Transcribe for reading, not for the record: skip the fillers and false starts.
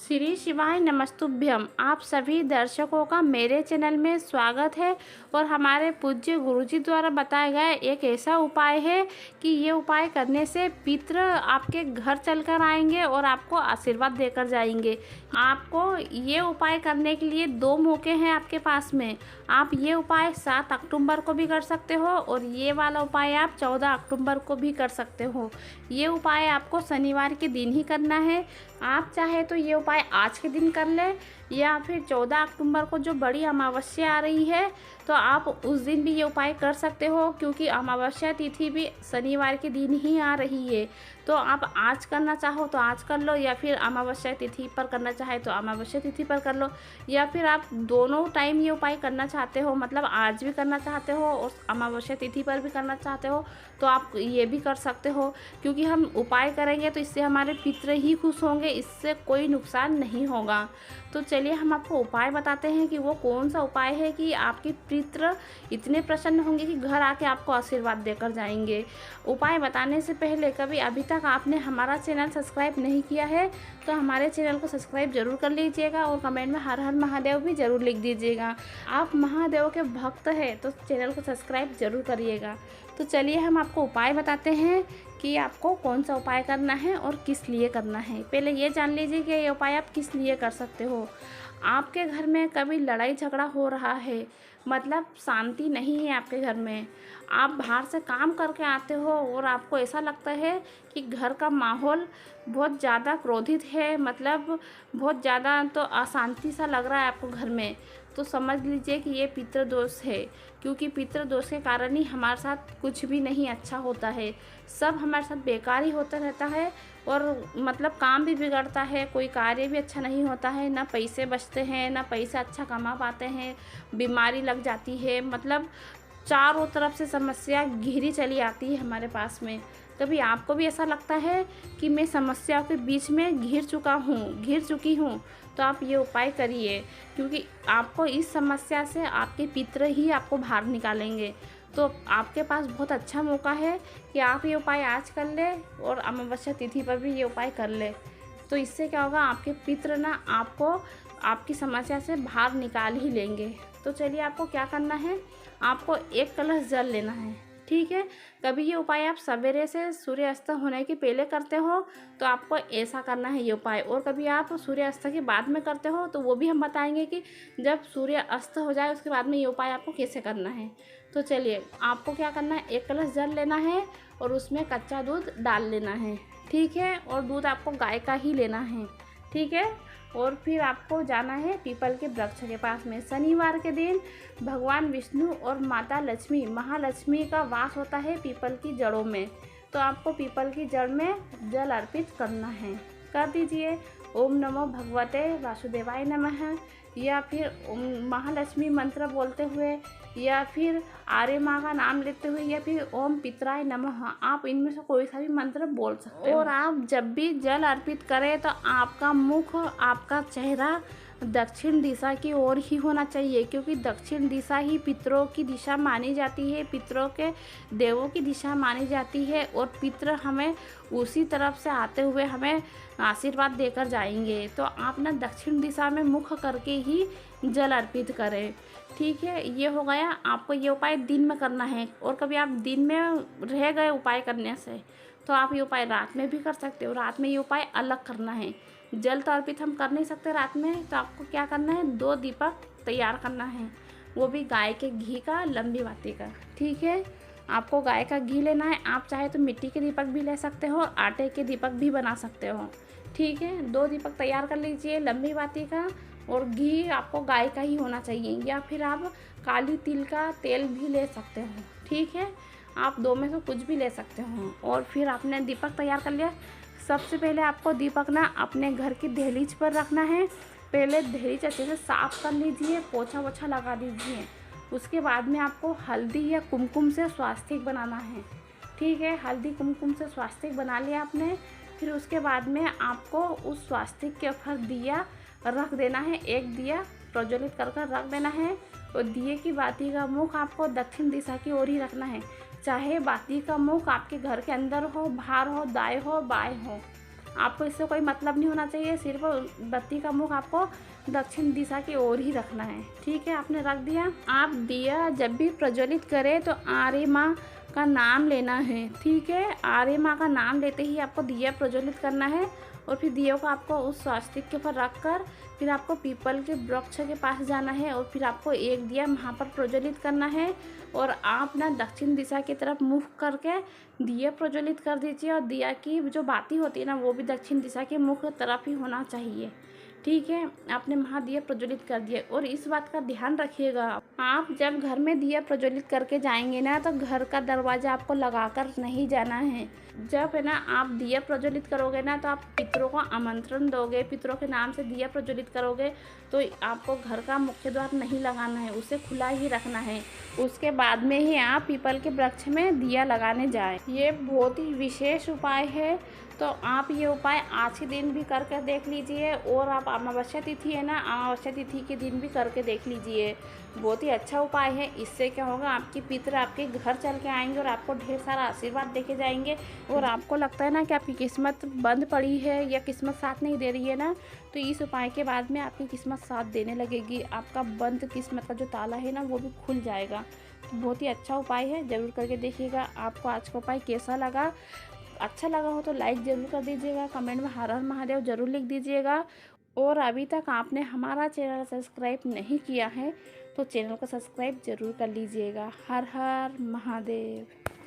श्री शिवाय नमस्तुभ्यम। आप सभी दर्शकों का मेरे चैनल में स्वागत है और हमारे पूज्य गुरुजी द्वारा बताया गया एक ऐसा उपाय है कि ये उपाय करने से पितृ आपके घर चलकर आएंगे और आपको आशीर्वाद देकर जाएंगे। आपको ये उपाय करने के लिए 2 मौके हैं आपके पास में। आप ये उपाय 7 अक्टूबर को भी कर सकते हो और ये वाला उपाय आप 14 अक्टूबर को भी कर सकते हो। ये उपाय आपको शनिवार के दिन ही करना है। आप चाहे तो ये उपाय आज के दिन कर ले या फिर 14 अक्टूबर को जो बड़ी अमावस्या आ रही है तो आप उस दिन भी ये उपाय कर सकते हो, क्योंकि अमावस्या तिथि भी शनिवार के दिन ही आ रही है। तो आप आज करना चाहो तो आज कर लो, या फिर अमावस्या तिथि पर करना चाहे तो अमावस्या तिथि पर कर लो, या फिर आप दोनों टाइम ये उपाय करना चाहते हो, मतलब आज भी करना चाहते हो और अमावस्या तिथि पर भी करना चाहते हो तो आप ये भी कर सकते हो। क्योंकि हम उपाय करेंगे तो इससे हमारे पितृ ही खुश होंगे, इससे कोई नुकसान नहीं होगा। तो चलिए हम आपको उपाय बताते हैं कि वो कौन सा उपाय है कि आपके पितृ इतने प्रसन्न होंगे कि घर आके आपको आशीर्वाद देकर जाएंगे। उपाय बताने से पहले कभी अभी तक आपने हमारा चैनल सब्सक्राइब नहीं किया है तो हमारे चैनल को सब्सक्राइब जरूर कर लीजिएगा और कमेंट में हर हर महादेव भी ज़रूर लिख दीजिएगा। आप महादेव के भक्त हैं तो चैनल को सब्सक्राइब जरूर करिएगा। तो चलिए हम आपको उपाय बताते हैं कि आपको कौन सा उपाय करना है और किस लिए करना है। पहले ये जान लीजिए कि ये उपाय आप किस लिए कर सकते हो। आपके घर में कभी लड़ाई झगड़ा हो रहा है, मतलब शांति नहीं है आपके घर में, आप बाहर से काम करके आते हो और आपको ऐसा लगता है कि घर का माहौल बहुत ज़्यादा क्रोधित है, मतलब बहुत ज़्यादा तो अशांति सा लग रहा है आपको घर में, तो समझ लीजिए कि ये पितृदोष है। क्योंकि पितृदोष के कारण ही हमारे साथ कुछ भी नहीं अच्छा होता है, सब हमारे साथ बेकार ही होता रहता है और मतलब काम भी बिगड़ता है, कोई कार्य भी अच्छा नहीं होता है, ना पैसे बचते हैं, ना पैसा अच्छा कमा पाते हैं, बीमारी लग जाती है, मतलब चारों तरफ से समस्या घिरी चली आती है हमारे पास में। कभी आपको भी ऐसा लगता है कि मैं समस्याओं के बीच में घिर चुकी हूँ तो आप ये उपाय करिए, क्योंकि आपको इस समस्या से आपके पितृ ही आपको बाहर निकालेंगे। तो आपके पास बहुत अच्छा मौका है कि आप ये उपाय आज कर ले और अमावस्या तिथि पर भी ये उपाय कर ले। तो इससे क्या होगा, आपके पितृ ना आपको आपकी समस्या से बाहर निकाल ही लेंगे। तो चलिए आपको क्या करना है, आपको 1 कलश जल लेना है, ठीक है। कभी ये उपाय आप सवेरे से सूर्यास्त होने के पहले करते हो तो आपको ऐसा करना है ये उपाय, और कभी आप सूर्यास्त के बाद में करते हो तो वो भी हम बताएंगे कि जब सूर्य अस्त हो जाए उसके बाद में ये उपाय आपको कैसे करना है। तो चलिए आपको क्या करना है, 1 कलश जल लेना है और उसमें कच्चा दूध डाल लेना है, ठीक है। और दूध आपको गाय का ही लेना है, ठीक है। और फिर आपको जाना है पीपल के वृक्ष के पास में। शनिवार के दिन भगवान विष्णु और माता लक्ष्मी, महालक्ष्मी का वास होता है पीपल की जड़ों में, तो आपको पीपल की जड़ में जल अर्पित करना है, कर दीजिए। ओम नमो भगवते वासुदेवाय नमः, या फिर महालक्ष्मी मंत्र बोलते हुए, या फिर आर्य माँ का नाम लेते हुए, या फिर ओम पितराय नमः, आप इनमें से कोई सा भी मंत्र बोल सकते हो। और आप जब भी जल अर्पित करें तो आपका मुख, आपका चेहरा दक्षिण दिशा की ओर ही होना चाहिए, क्योंकि दक्षिण दिशा ही पितरों की दिशा मानी जाती है, पितरों के देवों की दिशा मानी जाती है, और पितर हमें उसी तरफ से आते हुए हमें आशीर्वाद देकर जाएंगे। तो आप ना दक्षिण दिशा में मुख करके ही जल अर्पित करें, ठीक है। ये हो गया, आपको ये उपाय दिन में करना है। और कभी आप दिन में रह गए उपाय करने से तो आप ये उपाय रात में भी कर सकते हो। रात में ये उपाय अलग करना है, जल तो अर्पित हम कर नहीं सकते रात में, तो आपको क्या करना है, 2 दीपक तैयार करना है, वो भी गाय के घी का, लंबी बाती का, ठीक है। आपको गाय का घी लेना है, आप चाहे तो मिट्टी के दीपक भी ले सकते हो और आटे के दीपक भी बना सकते हो, ठीक है। 2 दीपक तैयार कर लीजिए लंबी बाती का, और घी आपको गाय का ही होना चाहिए, या फिर आप काली तिल का तेल भी ले सकते हो, ठीक है। आप 2 में से कुछ भी ले सकते हो। और फिर आपने दीपक तैयार कर लिया। सबसे पहले आपको दीपक ना अपने घर की दहलीज पर रखना है। पहले दहलीज अच्छे से साफ़ कर लीजिए, पोछा वोछा लगा दीजिए। उसके बाद में आपको हल्दी या कुमकुम से स्वास्तिक बनाना है, ठीक है। हल्दी कुमकुम से स्वास्तिक बना लिया आपने, फिर उसके बाद में आपको उस स्वास्तिक के ऊपर दिया रख देना है, 1 दिया प्रज्वलित कर रख देना है। और दिए की बाती का मुख आपको दक्षिण दिशा की ओर ही रखना है, चाहे बाती का मुख आपके घर के अंदर हो, बाहर हो, दाएं हो, बाएं हो, आपको इससे कोई मतलब नहीं होना चाहिए, सिर्फ बत्ती का मुख आपको दक्षिण दिशा की ओर ही रखना है। ठीक है, आपने रख दिया। आप दिया जब भी प्रज्वलित करें तो आर्य माँ का नाम लेना है। ठीक है, आर्य माँ का नाम लेते ही आपको दिया प्रज्वलित करना है और फिर दिया को आपको उस स्वास्तिक के ऊपर रख कर फिर आपको पीपल के वृक्ष के पास जाना है और फिर आपको एक दिया वहाँ पर प्रज्वलित करना है और आप ना दक्षिण दिशा की तरफ मुख करके दिया प्रज्वलित कर दीजिए और दिया की जो बाती होती है ना वो भी दक्षिण दिशा के मुख तरफ ही होना चाहिए। ठीक है, आपने वहाँ दिया प्रज्वलित कर दिया और इस बात का ध्यान रखिएगा, आप जब घर में दिया प्रज्वलित करके जाएंगे ना तो घर का दरवाज़ा आपको लगाकर नहीं जाना है। जब है ना आप दिया प्रज्वलित करोगे ना तो आप पितरों को आमंत्रण दोगे, पितरों के नाम से दिया प्रज्वलित करोगे तो आपको घर का मुख्य द्वार नहीं लगाना है, उसे खुला ही रखना है। उसके बाद में ही आप पीपल के वृक्ष में दिया लगाने जाएं। ये बहुत ही विशेष उपाय है, तो आप ये उपाय आज के दिन भी करके देख लीजिए और आप अमावस्या तिथि है ना, अमावस्या तिथि के दिन भी करके देख लीजिए। बहुत ही अच्छा उपाय है। इससे क्या होगा, आपके पितर आपके घर चल के आएंगे और आपको ढेर सारा आशीर्वाद देके जाएंगे। और आपको लगता है ना कि आपकी किस्मत बंद पड़ी है या किस्मत साथ नहीं दे रही है ना, तो इस उपाय के बाद में आपकी किस्मत साथ देने लगेगी। आपका बंद किस्मत का जो ताला है ना वो भी खुल जाएगा। तो बहुत ही अच्छा उपाय है, ज़रूर करके देखिएगा। आपको आज का उपाय कैसा लगा? अच्छा लगा हो तो लाइक ज़रूर कर दीजिएगा, कमेंट में हर हर महादेव ज़रूर लिख दीजिएगा। और अभी तक आपने हमारा चैनल सब्सक्राइब नहीं किया है तो चैनल को सब्सक्राइब ज़रूर कर लीजिएगा। हर हर महादेव।